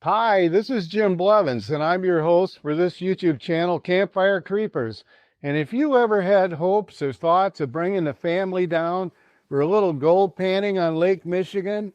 Hi, this is Jim Blevins, and I'm your host for this YouTube channel, Campfire Creepers. And if you ever had hopes or thoughts of bringing the family down for a little gold panning on Lake Michigan,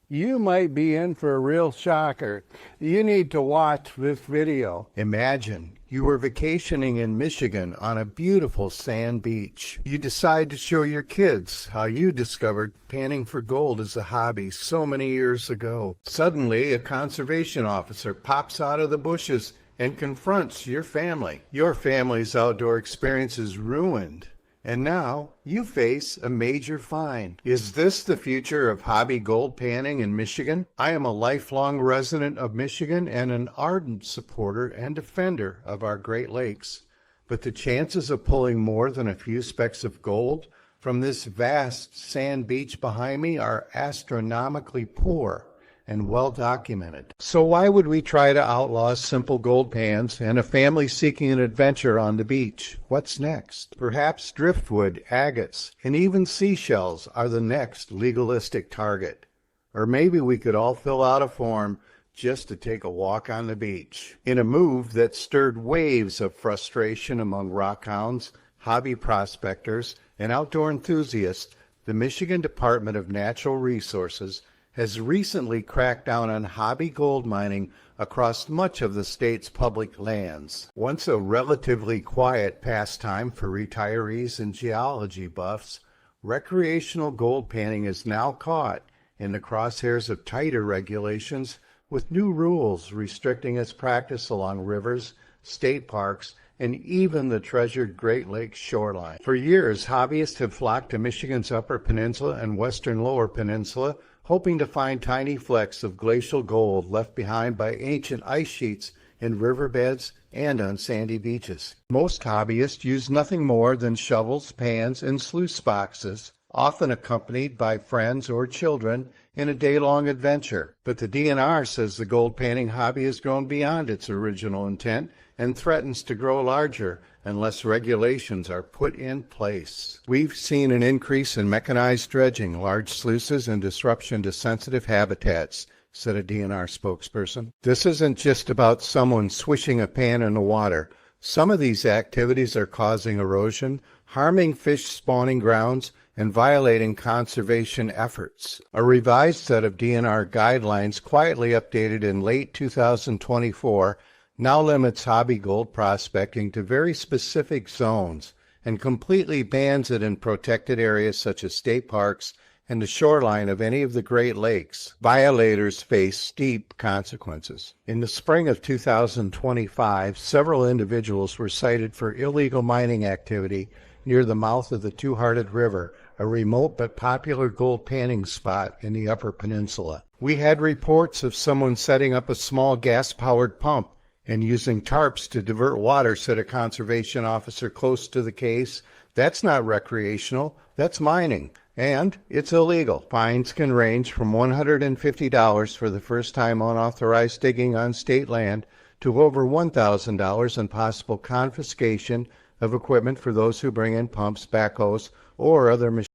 you might be in for a real shocker. You need to watch this video. Imagine you were vacationing in Michigan on a beautiful sand beach. You decide to show your kids how you discovered panning for gold as a hobby so many years ago. Suddenly, a conservation officer pops out of the bushes and confronts your family. Your family's outdoor experience is ruined. And now you face a major fine. Is this the future of hobby gold panning in Michigan? I am a lifelong resident of Michigan and an ardent supporter and defender of our Great Lakes. But the chances of pulling more than a few specks of gold from this vast sand beach behind me are astronomically poor and well documented. So why would we try to outlaw simple gold pans and a family seeking an adventure on the beach? What's next? Perhaps driftwood, agates, and even seashells are the next legalistic target. Or maybe we could all fill out a form just to take a walk on the beach. In a move that stirred waves of frustration among rockhounds, hobby prospectors, and outdoor enthusiasts, the Michigan Department of Natural Resources has recently cracked down on hobby gold mining across much of the state's public lands. Once a relatively quiet pastime for retirees and geology buffs, recreational gold panning is now caught in the crosshairs of tighter regulations, with new rules restricting its practice along rivers, state parks, and even the treasured Great Lakes shoreline. For years, hobbyists have flocked to Michigan's Upper Peninsula and Western Lower Peninsula, hoping to find tiny flecks of glacial gold left behind by ancient ice sheets in riverbeds and on sandy beaches. Most hobbyists use nothing more than shovels, pans, and sluice boxes, often accompanied by friends or children in a day-long adventure. But the DNR says the gold panning hobby has grown beyond its original intent and threatens to grow larger unless regulations are put in place. We've seen an increase in mechanized dredging, large sluices, and disruption to sensitive habitats, said a DNR spokesperson. This isn't just about someone swishing a pan in the water. Some of these activities are causing erosion, harming fish spawning grounds, and violating conservation efforts. A revised set of DNR guidelines, quietly updated in late 2024, now limits hobby gold prospecting to very specific zones and completely bans it in protected areas such as state parks and the shoreline of any of the Great Lakes. Violators face steep consequences. In the spring of 2025, several individuals were cited for illegal mining activity near the mouth of the Two-Hearted River, a remote but popular gold panning spot in the Upper Peninsula. We had reports of someone setting up a small gas-powered pump and using tarps to divert water, said a conservation officer close to the case. That's not recreational, that's mining, and it's illegal. Fines can range from $150 for the first time unauthorized digging on state land to over $1,000 and possible confiscation of equipment for those who bring in pumps, backhoes, or other machines.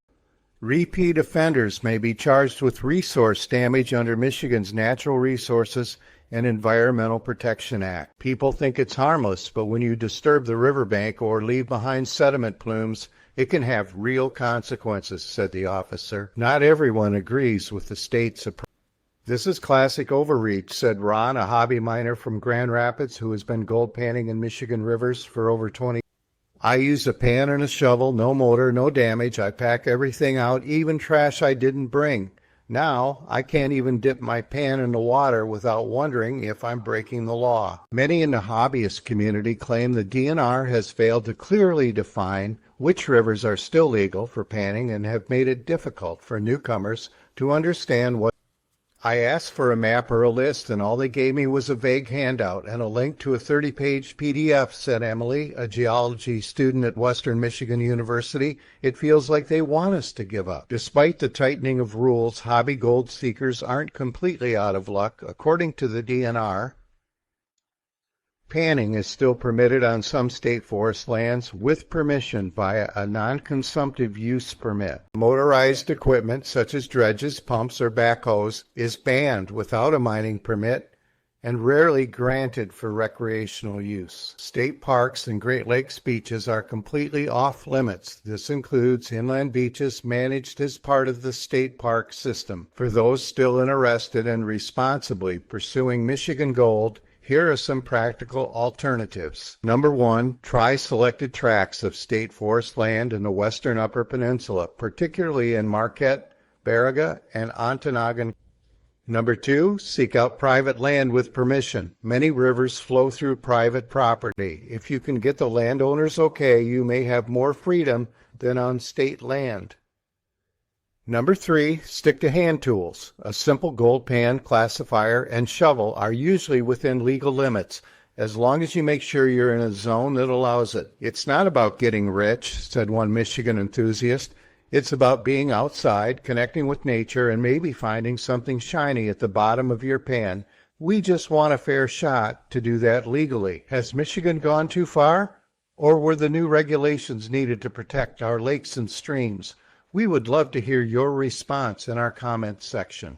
Repeat offenders may be charged with resource damage under Michigan's Natural Resources and Environmental Protection Act. People think it's harmless, but when you disturb the riverbank or leave behind sediment plumes, it can have real consequences, said the officer. Not everyone agrees with the state's approach. This is classic overreach, said Ron, a hobby miner from Grand Rapids who has been gold panning in Michigan rivers for over 20 years. I use a pan and a shovel, no motor, no damage. I pack everything out, even trash I didn't bring. Now, I can't even dip my pan in the water without wondering if I'm breaking the law. Many in the hobbyist community claim the DNR has failed to clearly define which rivers are still legal for panning and have made it difficult for newcomers to understand what. I asked for a map or a list, and all they gave me was a vague handout and a link to a 30-page PDF, said Emily, a geology student at Western Michigan University. It feels like they want us to give up. Despite the tightening of rules, hobby gold seekers aren't completely out of luck. According to the DNR, Panning is still permitted on some state forest lands with permission via a non-consumptive use permit. Motorized equipment such as dredges, pumps, or backhoes is banned without a mining permit, and rarely granted for recreational use. State parks and Great Lakes beaches are completely off limits. This includes inland beaches managed as part of the state park system. For those still interested and responsibly pursuing Michigan Gold, here are some practical alternatives. Number 1, try selected tracts of state forest land in the western Upper Peninsula, particularly in Marquette, Baraga, and Ontonagon. Number 2, seek out private land with permission. Many rivers flow through private property. If you can get the landowner's okay, you may have more freedom than on state land. Number 3, stick to hand tools. A simple gold pan, classifier, and shovel are usually within legal limits, as long as you make sure you're in a zone that allows it. It's not about getting rich, said one Michigan enthusiast. It's about being outside, connecting with nature, and maybe finding something shiny at the bottom of your pan. We just want a fair shot to do that legally. Has Michigan gone too far? Or were the new regulations needed to protect our lakes and streams? We would love to hear your response in our comments section.